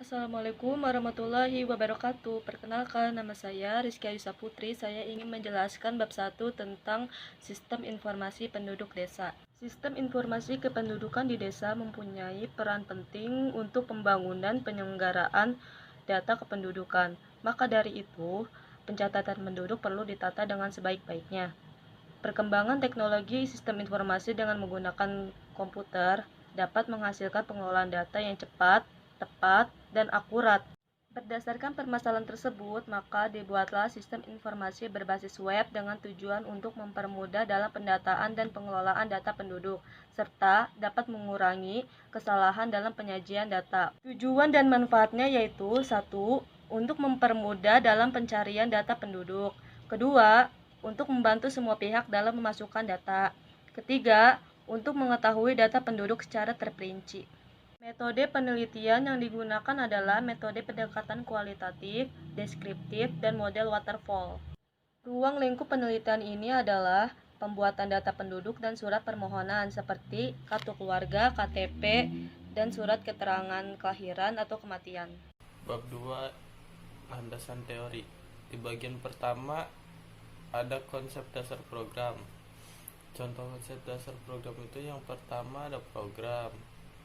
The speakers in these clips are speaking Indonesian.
Assalamualaikum warahmatullahi wabarakatuh. Perkenalkan, nama saya Rizky Ayusa Putri. Saya ingin menjelaskan bab 1 tentang sistem informasi penduduk desa. Sistem informasi kependudukan di desa mempunyai peran penting untuk pembangunan penyelenggaraan data kependudukan. Maka dari itu, pencatatan penduduk perlu ditata dengan sebaik-baiknya. Perkembangan teknologi sistem informasi dengan menggunakan komputer dapat menghasilkan pengelolaan data yang cepat, tepat, dan akurat. Berdasarkan permasalahan tersebut, maka dibuatlah sistem informasi berbasis web dengan tujuan untuk mempermudah dalam pendataan dan pengelolaan data penduduk, serta dapat mengurangi kesalahan dalam penyajian data. Tujuan dan manfaatnya yaitu: 1. Untuk mempermudah dalam pencarian data penduduk. Kedua, untuk membantu semua pihak dalam memasukkan data. Ketiga, untuk mengetahui data penduduk secara terperinci. Metode penelitian yang digunakan adalah metode pendekatan kualitatif, deskriptif, dan model waterfall. Ruang lingkup penelitian ini adalah pembuatan data penduduk dan surat permohonan seperti kartu keluarga, KTP, dan surat keterangan kelahiran atau kematian. Bab 2, landasan teori. Di bagian pertama ada konsep dasar program. Contoh konsep dasar program itu yang pertama ada program.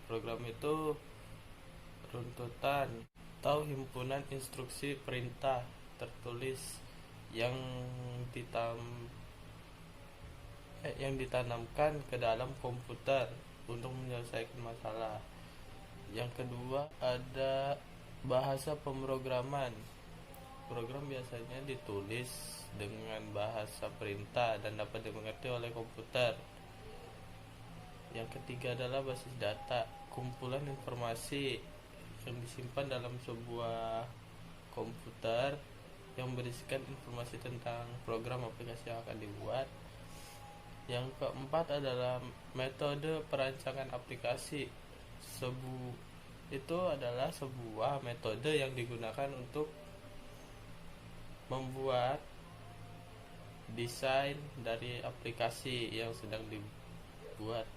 Program itu runtutan atau himpunan instruksi perintah tertulis yang ditanamkan ke dalam komputer untuk menyelesaikan masalah. Yang kedua ada bahasa pemrograman. Program biasanya ditulis dengan bahasa perintah dan dapat dimengerti oleh komputer. Yang ketiga adalah basis data, kumpulan informasi yang disimpan dalam sebuah komputer yang berisikan informasi tentang program aplikasi yang akan dibuat. Yang keempat adalah metode perancangan aplikasi. Itu adalah sebuah metode yang digunakan untuk membuat desain dari aplikasi yang sedang dibuat.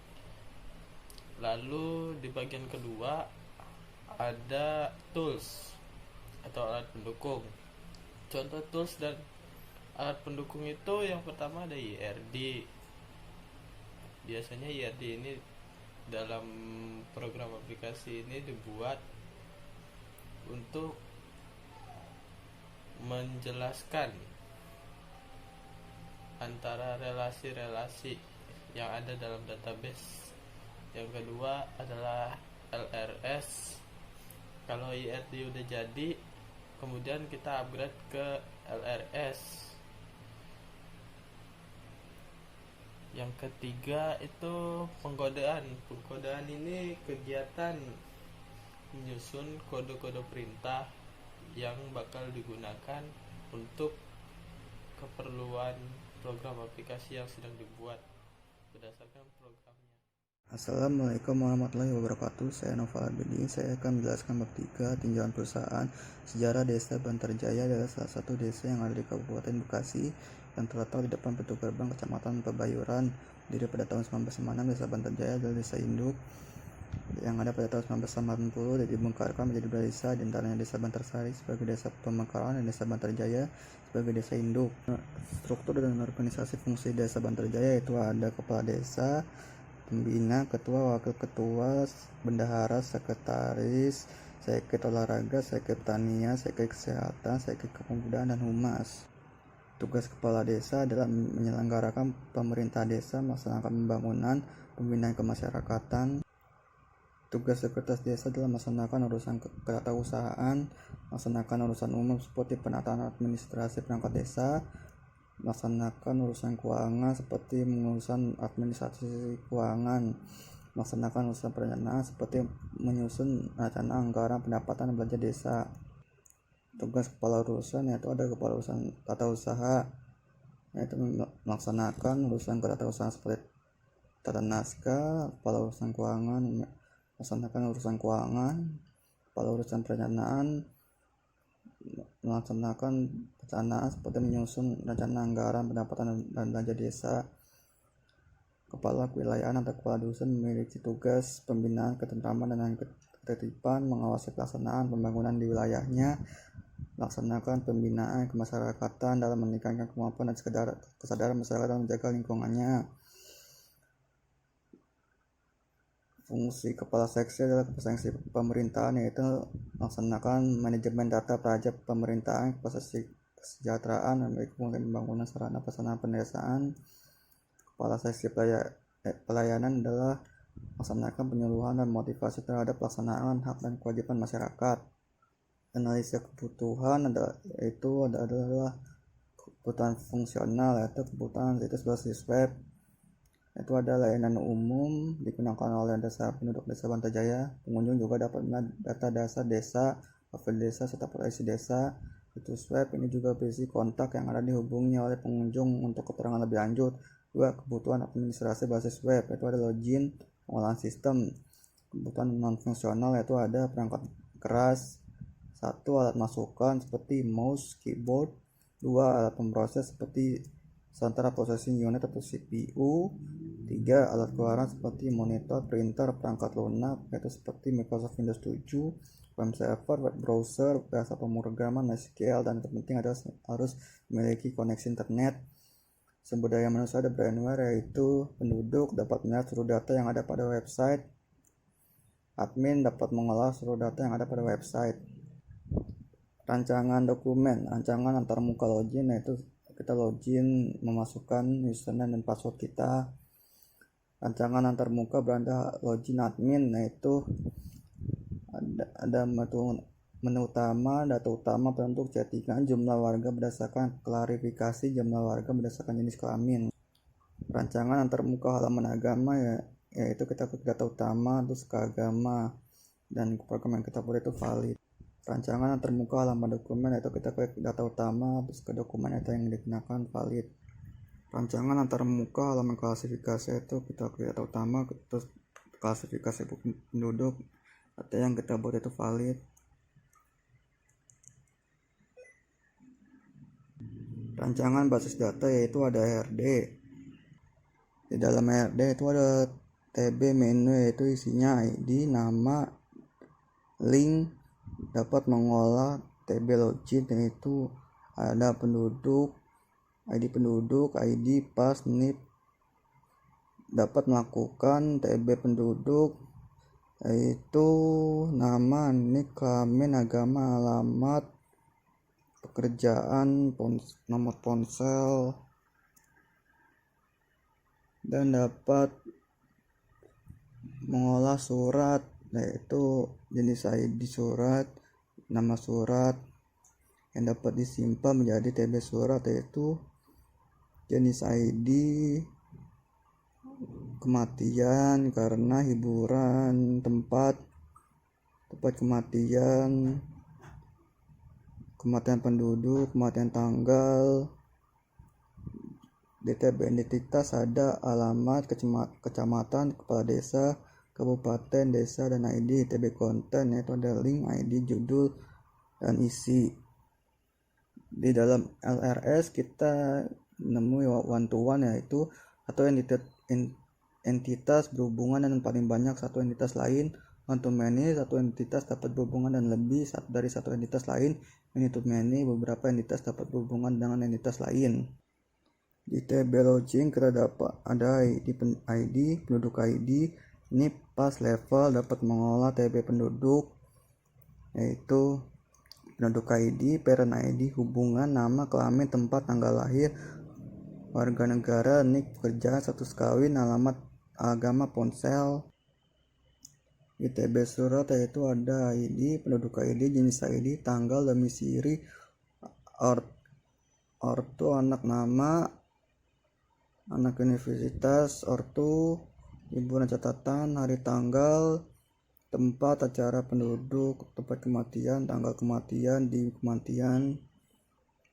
Lalu di bagian kedua ada tools atau alat pendukung. Contoh tools dan alat pendukung itu yang pertama ada IRD. Biasanya IRD ini dalam program aplikasi ini dibuat untuk menjelaskan antara relasi-relasi yang ada dalam database. Yang kedua adalah LRS. Kalau IRD udah jadi, kemudian kita upgrade ke LRS. Yang ketiga itu pengkodaan. Pengkodaan ini kegiatan menyusun kode-kode perintah yang bakal digunakan untuk keperluan program aplikasi yang sedang dibuat berdasarkan programnya. Assalamualaikum warahmatullahi wabarakatuh. Saya Noval Abidin. Saya akan menjelaskan bab 3 tinjauan perusahaan. Sejarah Desa Bantarjaya adalah salah satu desa yang ada di Kabupaten Bekasi yang terletak di depan pintu gerbang Kecamatan Pebayuran. Diri pada tahun 1956, Desa Bantarjaya adalah desa induk yang ada pada tahun 1980 dan dibongkarkan menjadi dua desa, di antaranya Desa Bantarsari sebagai desa pemekaran dan Desa Bantarjaya sebagai desa induk. Struktur dan organisasi fungsi Desa Bantarjaya itu ada kepala desa, pembina, ketua, wakil ketua, bendahara, sekretaris, sekret olahraga, sekret pertanian, sekret kesehatan, sekret kepemudaan, dan humas. Tugas kepala desa adalah menyelenggarakan pemerintah desa, melaksanakan pembangunan, pembinaan kemasyarakatan. Tugas sekretaris desa adalah melaksanakan urusan ketatarusahaan, melaksanakan urusan umum seperti penataan administrasi perangkat desa, melaksanakan urusan keuangan seperti mengurusan administrasi keuangan, melaksanakan urusan perencanaan seperti menyusun rencana anggaran pendapatan dan belanja desa. Tugas kepala urusan yaitu ada kepala urusan tata usaha, yaitu melaksanakan urusan ketatarusahaan seperti tata naskah. Kepala urusan keuangan melaksanakan urusan keuangan. Kepala urusan perencanaan melaksanakan perencanaan seperti menyusun rencana anggaran pendapatan dan belanja desa. Kepala kewilayahan atau kepala dusun memiliki tugas pembinaan ketentraman dan ketertiban, mengawasi pelaksanaan pembangunan di wilayahnya, melaksanakan pembinaan kemasyarakatan dalam meningkatkan kemampuan dan kesadaran masyarakat dalam menjaga lingkungannya. Fungsi kepala seksi adalah kepala seksi pemerintahan, yaitu melaksanakan manajemen data pajak pemerintahan, kesejahteraan, dan pembangunan sarana prasarana pedesaan. Kepala seksi pelayanan adalah melaksanakan penyuluhan dan motivasi terhadap pelaksanaan hak dan kewajiban masyarakat. Analisa kebutuhan adalah kebutuhan fungsional, yaitu kebutuhan situs berbasis web. Itu ada layanan umum digunakan oleh penduduk desa Bantarjaya. Pengunjung juga dapat melihat data dasar desa, profil desa, serta potensi desa. Situs web ini juga berisi kontak yang ada dihubungi oleh pengunjung untuk keterangan lebih lanjut. Dua, kebutuhan administrasi basis web, yaitu ada login, pengolahan sistem. Kebutuhan non fungsional yaitu ada perangkat keras. 1, alat masukan seperti mouse, keyboard. 2, alat pemproses seperti Central Processing Unit atau CPU. 3, alat keluaran seperti monitor, printer, perangkat lunak yaitu seperti Microsoft Windows 7, web server, web browser, bahasa pemrograman SQL, dan terpenting adalah harus memiliki koneksi internet. Sumber daya manusia ada brainware, yaitu penduduk dapat melihat seluruh data yang ada pada website. Admin dapat mengolah seluruh data yang ada pada website. Rancangan dokumen, rancangan antarmuka login, yaitu kita login memasukkan username dan password kita. Rancangan antarmuka beranda login admin, yaitu ada menu utama, data utama, bentuk chattingan, jumlah warga berdasarkan klarifikasi, jumlah warga berdasarkan jenis kelamin. Rancangan antarmuka halaman agama, yaitu kita klik data utama, terus ke agama, dan program yang kita buat itu valid. Rancangan antarmuka halaman dokumen, yaitu kita klik data utama, terus ke dokumen itu yang digunakan valid. Rancangan antarmuka halaman klasifikasi, itu kita klik data utama, terus klasifikasi penduduk, data yang kita buat itu valid. Rancangan basis data, yaitu ada RD. Di dalam RD itu ada TB menu, yaitu isinya ID, nama, link. Dapat mengolah TB login, yaitu ada penduduk, ID pas, NIP. Dapat melakukan TB penduduk, yaitu nama, NIK, kelamin, agama, alamat, pekerjaan, nomor ponsel, dan dapat mengolah surat, yaitu jenis ID surat, nama surat yang dapat disimpan menjadi TB surat, yaitu jenis ID kematian karena hiburan, tempat kematian, kematian penduduk, kematian tanggal. Di TB identitas ada alamat, kecamatan, kepala desa, kabupaten, desa, dan ID. TB konten, yaitu ada link, ID, judul, dan isi. Di dalam LRS kita menemui one to one, yaitu satu entitas berhubungan dengan paling banyak satu entitas lain. One to many, satu entitas dapat berhubungan dan lebih dari satu entitas lain. Many to many, beberapa entitas dapat berhubungan dengan entitas lain. Di TB login kita dapat ada ID, penduduk ID, NIP, pas, level, dapat mengolah TB penduduk, yaitu penduduk ID, parent ID, hubungan, nama, kelamin, tempat, tanggal lahir, warga negara, NIK, pekerjaan, status kawin, alamat, agama, ponsel. Di TB surat, yaitu ada ID, penduduk ID, jenis ID, tanggal, domisili, ortu, anak, nama, anak, universitas, ortu, liburan, catatan, hari, tanggal, tempat, acara, penduduk, tempat kematian, tanggal kematian, di kematian.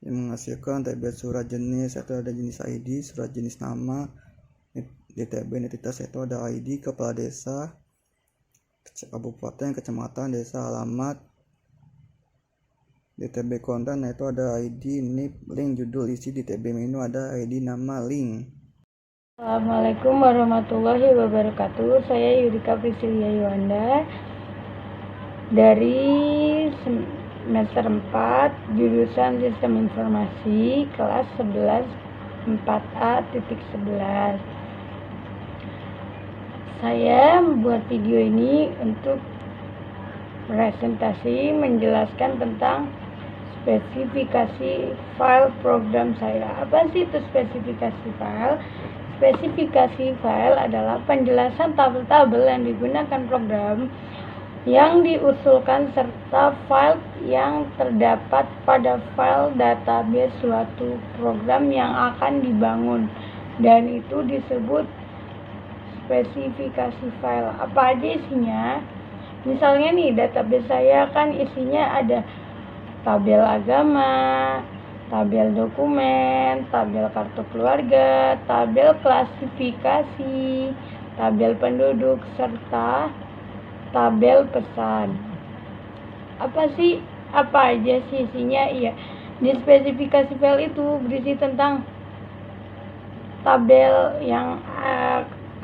Yang menghasilkan TB surat jenis, itu ada jenis ID, surat jenis nama. Di TB identitas itu ada ID, kepala desa, kabupaten, kecamatan, desa, alamat. Di TB konten itu ada ID, NIP, link, judul, isi. Di TB menu ada ID, nama, link. Assalamualaikum warahmatullahi wabarakatuh. Saya Yudika Priscilia Yuanda. dari semester 4 jurusan Sistem Informasi kelas 11 4A.11. Saya membuat video ini untuk presentasi menjelaskan tentang spesifikasi file program saya. Apa sih itu spesifikasi file? Spesifikasi file adalah penjelasan tabel-tabel yang digunakan program yang diusulkan serta file yang terdapat pada file database suatu program yang akan dibangun, dan itu disebut spesifikasi file. Apa aja isinya? Misalnya nih, database saya kan isinya ada tabel agama, tabel dokumen, tabel kartu keluarga, tabel klasifikasi, tabel penduduk, serta tabel pesan. Apa aja sih isinya? Iya, di spesifikasi file itu berisi tentang tabel yang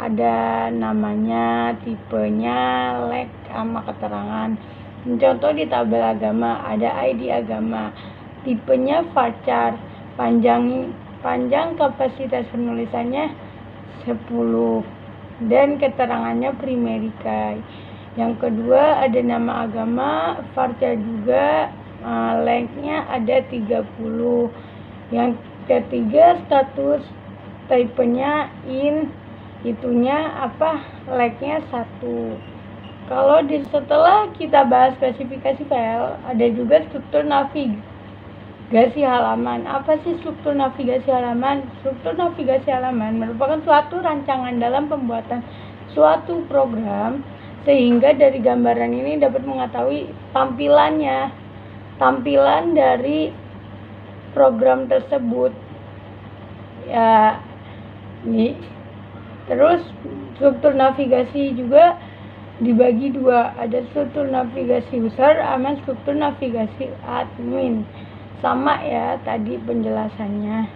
ada namanya, tipenya, leg, sama keterangan. Contoh di tabel agama ada ID agama, tipenya varchar, panjang kapasitas penulisannya 10, dan keterangannya primary key. Yang kedua ada nama agama, varchar juga, lengthnya ada 30. Yang ketiga status, tipenya in, itunya lengthnya 1. Kalau setelah kita bahas spesifikasi file, ada juga struktur navigasi halaman. Apa sih struktur navigasi halaman? Struktur navigasi halaman merupakan suatu rancangan dalam pembuatan suatu program, sehingga dari gambaran ini dapat mengetahui tampilan dari program tersebut. Ya, ini. Terus struktur navigasi juga dibagi dua, ada struktur navigasi user sama struktur navigasi admin. Sama ya tadi penjelasannya.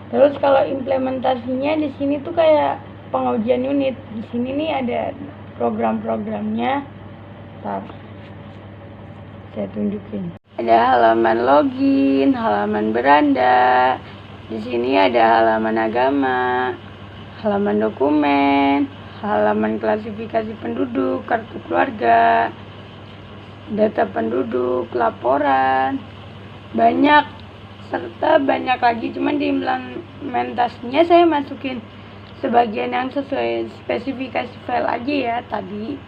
Terus kalau implementasinya di sini tuh kayak pengujian unit. Di sini nih ada program-programnya. Ntar saya tunjukin. Ada halaman login, halaman beranda. Di sini ada halaman agama, halaman dokumen, halaman klasifikasi penduduk, kartu keluarga, data penduduk, laporan, banyak, serta banyak lagi. Cuman di implementasinya saya masukin sebagian yang sesuai spesifikasi file aja ya tadi.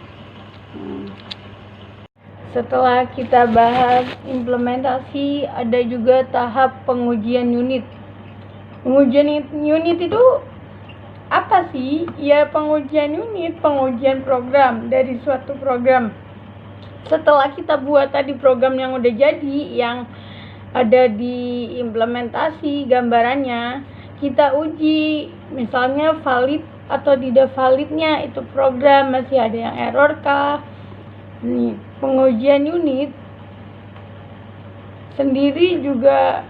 Setelah kita bahas implementasi, ada juga tahap pengujian unit. Pengujian unit itu apa sih? Ya, pengujian unit, pengujian program dari suatu program. Setelah kita buat tadi program yang udah jadi, yang ada di implementasi gambarannya, kita uji, misalnya valid atau tidak validnya itu program, masih ada yang error kah. Nih, pengujian unit sendiri juga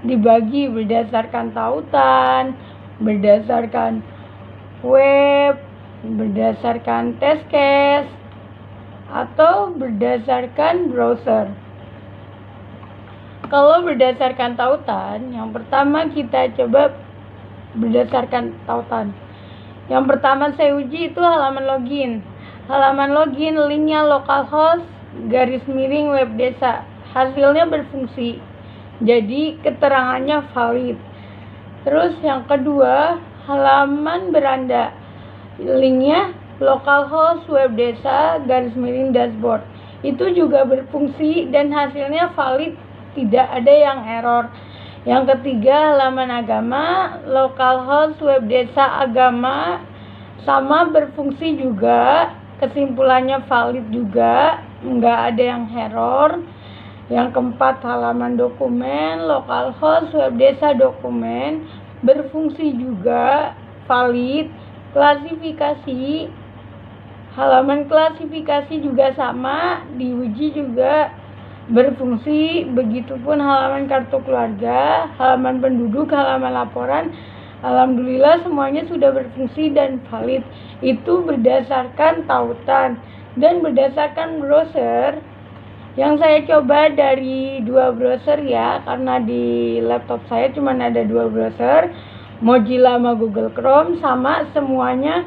dibagi berdasarkan tautan, berdasarkan web, berdasarkan test case, atau berdasarkan browser. Kalau berdasarkan tautan, yang pertama kita coba berdasarkan tautan. Yang pertama saya uji itu halaman login. Halaman login linknya localhost _web desa. Hasilnya berfungsi. Jadi keterangannya valid. Terus yang kedua, halaman beranda. Linknya localhost web desa _dashboard. Itu juga berfungsi dan hasilnya valid, tidak ada yang error. Yang ketiga, halaman agama, localhost web desa agama, sama berfungsi juga, kesimpulannya valid juga, nggak ada yang error. Yang keempat, halaman dokumen, localhost web desa dokumen, berfungsi juga, valid. Klasifikasi, halaman klasifikasi juga sama, diuji juga berfungsi. Begitupun halaman kartu keluarga, halaman penduduk, halaman laporan. Alhamdulillah semuanya sudah berfungsi dan valid. Itu berdasarkan tautan. Dan berdasarkan browser yang saya coba dari 2 browser ya, karena di laptop saya cuma ada 2 browser, Mozilla sama Google Chrome, sama semuanya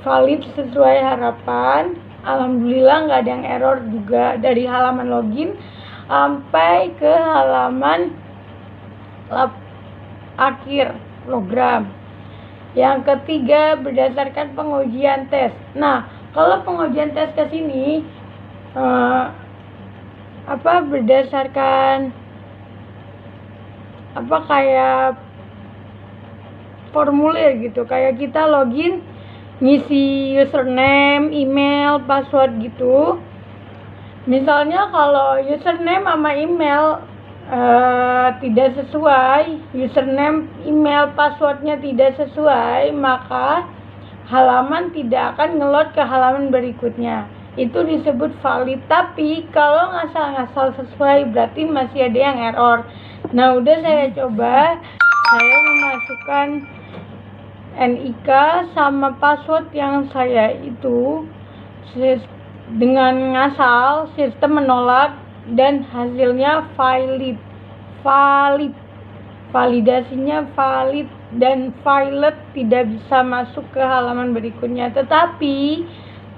valid sesuai harapan. Alhamdulillah nggak ada yang error juga dari halaman login sampai ke halaman akhir program. Yang ketiga, berdasarkan pengujian tes. Nah, kalau pengujian tes ke sini berdasarkan kayak formulir gitu, kayak kita login ngisi username, email, password gitu. Misalnya kalau username sama email tidak sesuai, username, email, passwordnya tidak sesuai, maka halaman tidak akan ngeload ke halaman berikutnya. Itu disebut valid. Tapi kalau ngasal-ngasal sesuai, berarti masih ada yang error. Nah, udah saya coba, saya memasukkan NIK sama password yang saya itu dengan ngasal, sistem menolak dan hasilnya valid, validasinya valid dan valid, tidak bisa masuk ke halaman berikutnya. Tetapi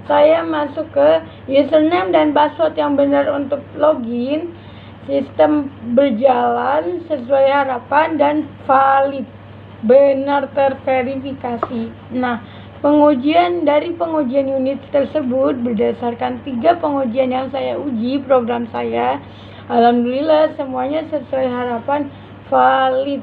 saya masuk ke username dan password yang benar untuk login, sistem berjalan sesuai harapan dan valid, benar terverifikasi. Nah, pengujian unit tersebut berdasarkan 3 pengujian yang saya uji program saya, alhamdulillah semuanya sesuai harapan, valid.